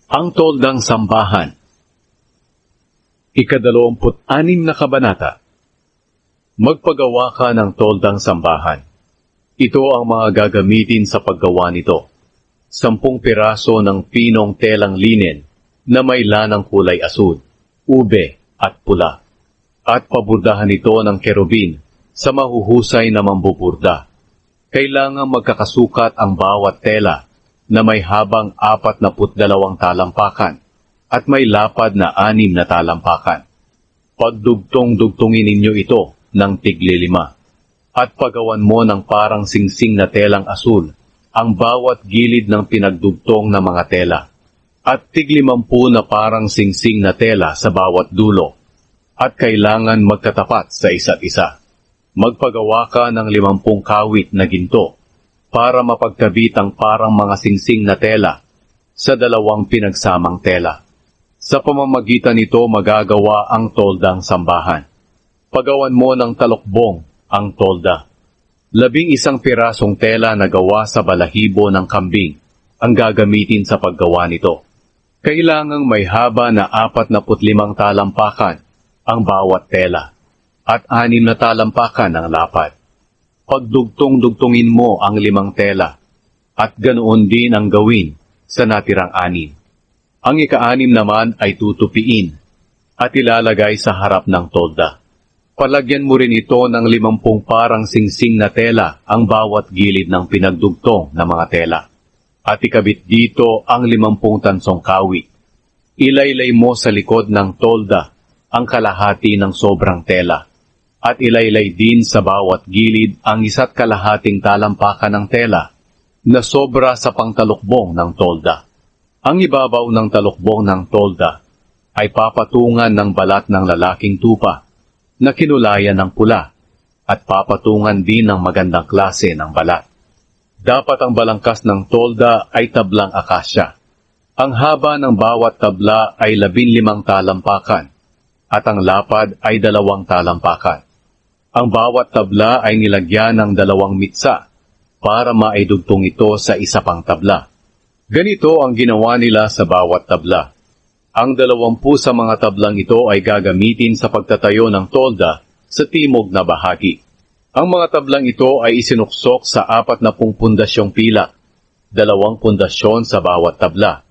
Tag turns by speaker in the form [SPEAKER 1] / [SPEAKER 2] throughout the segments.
[SPEAKER 1] Ang Toldang Sambahan. Ika-26 na kabanata. Magpagawa ka ng toldang sambahan. Ito ang mga gagamitin sa paggawa nito. 10 piraso ng pinong telang linen na may lanang kulay asul, ube at pula. At paburdahan ito ng kerubin sa mahuhusay na mambuburda. Kailangang magkakasukat ang bawat tela na may habang 42 talampakan at may lapad na 6 na talampakan. Pagdugtong-dugtongin ninyo ito ng tigli-5 at pagawan mo ng parang singsing na telang asul ang bawat gilid ng pinagdugtong na mga tela at tig-50 na parang singsing na tela sa bawat dulo at kailangan magkatapat sa isa't isa. Magpagawa ka ng 50 kawit na ginto para mapagkabit ang parang mga singsing na tela sa 2 pinagsamang tela. Sa pamamagitan nito magagawa ang toldang sambahan. Pagawan mo ng talokbong ang tolda. 11 pirasong tela na gawa sa balahibo ng kambing ang gagamitin sa paggawa nito. Kailangang may haba na 45 talampakan ang bawat tela at 6 na talampakan ang lapad. Pagdugtong-dugtongin mo ang 5 tela at ganoon din ang gawin sa natirang 6. Ang ika-6 naman ay tutupiin at ilalagay sa harap ng tolda. Palagyan mo rin ito ng 50 parang singsing na tela ang bawat gilid ng pinagdugtong na mga tela. At ikabit dito ang 50 tansong kawit. Ilaylay mo sa likod ng tolda ang kalahati ng sobrang tela. At ilaylay din sa bawat gilid ang 1 kalahating talampakan ng tela na sobra sa pangtalukbong ng tolda. Ang ibabaw ng talukbong ng tolda ay papatungan ng balat ng lalaking tupa na kinulayan ng pula at papatungan din ng magandang klase ng balat. Dapat ang balangkas ng tolda ay tablang akasya. Ang haba ng bawat tabla ay 15 talampakan at ang lapad ay 2 talampakan. Ang bawat tabla ay nilagyan ng 2 mitsa para maidugtong ito sa isa pang tabla. Ganito ang ginawa nila sa bawat tabla. Ang 20 sa mga tablang ito ay gagamitin sa pagtatayo ng tolda sa timog na bahagi. Ang mga tablang ito ay isinuksok sa 40 pundasyong pilak, 2 pundasyon sa bawat tabla.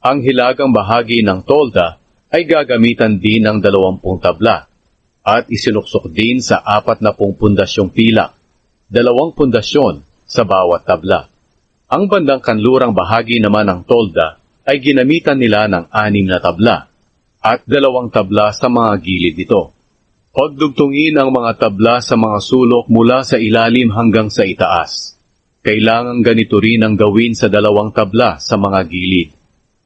[SPEAKER 1] Ang hilagang bahagi ng tolda ay gagamitan din ng 20 tabla at isinuksok din sa 40 pundasyong pilak, 2 pundasyon sa bawat tabla. Ang bandang kanlurang bahagi naman ng tolda ay ginamitan nila ng 6 na tabla at 2 tabla sa mga gilid nito. Pagdugtungin ang mga tabla sa mga sulok mula sa ilalim hanggang sa itaas. Kailangan ganito rin ang gawin sa 2 tabla sa mga gilid.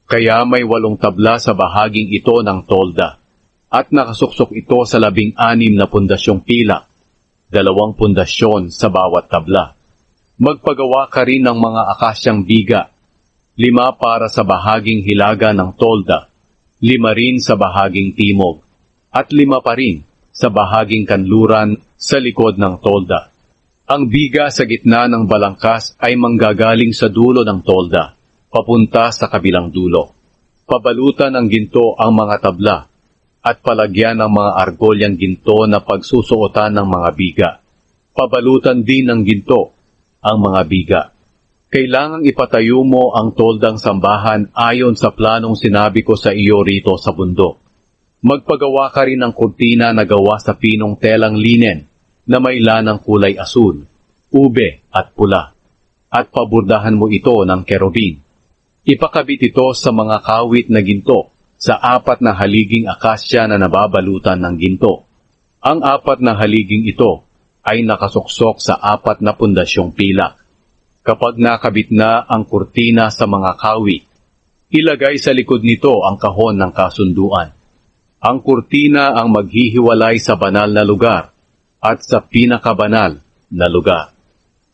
[SPEAKER 1] Kaya may 8 tabla sa bahaging ito ng tolda at nakasuksok ito sa 16 na pundasyong pilak, 2 pundasyon sa bawat tabla. Magpagawa ka rin ng mga akasyang biga, 5 para sa bahaging hilaga ng tolda, 5 rin sa bahaging timog, at 5 pa rin sa bahaging kanluran sa likod ng tolda. Ang biga sa gitna ng balangkas ay manggagaling sa dulo ng tolda, papunta sa kabilang dulo. Pabalutan ng ginto ang mga tabla, at palagyan ng mga argolyang ginto na pagsusuotan ng mga biga. Pabalutan din ng ginto ang mga biga. Kailangang ipatayo mo ang toldang sambahan ayon sa planong sinabi ko sa iyo rito sa bundok. Magpagawa ka rin ng kurtina na gawa sa pinong telang linen na may lanang kulay asul, ube at pula, at paburdahan mo ito ng kerubin. Ipakabit ito sa mga kawit na ginto sa 4 na haliging akasya na nababalutan ng ginto. Ang 4 na haliging ito ay nakasuksok sa 4 na pundasyong pilak. Kapag nakabit na ang kurtina sa mga kawit, ilagay sa likod nito ang kahon ng kasunduan. Ang kurtina ang maghihiwalay sa banal na lugar at sa pinakabanal na lugar.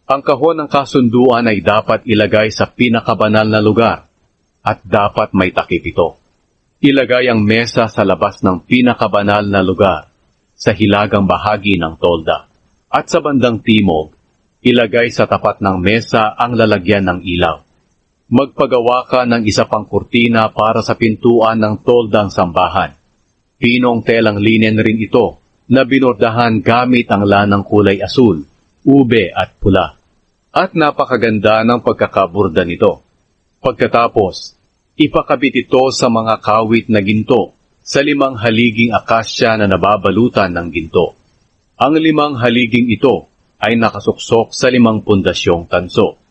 [SPEAKER 1] Ang kahon ng kasunduan ay dapat ilagay sa pinakabanal na lugar at dapat may takip ito. Ilagay ang mesa sa labas ng pinakabanal na lugar sa hilagang bahagi ng tolda. At sa bandang timog, ilagay sa tapat ng mesa ang lalagyan ng ilaw. Magpagawa ka ng isa pang kurtina para sa pintuan ng toldang sambahan. Pinong telang linen rin ito na binordahan gamit ang lanang kulay asul, ube at pula. At napakaganda ng pagkakaburda nito. Pagkatapos, ipakabit ito sa mga kawit na ginto sa 5 haliging akasya na nababalutan ng ginto. Ang 5 haliging ito ay nakasuksok sa 5 pundasyong tanso.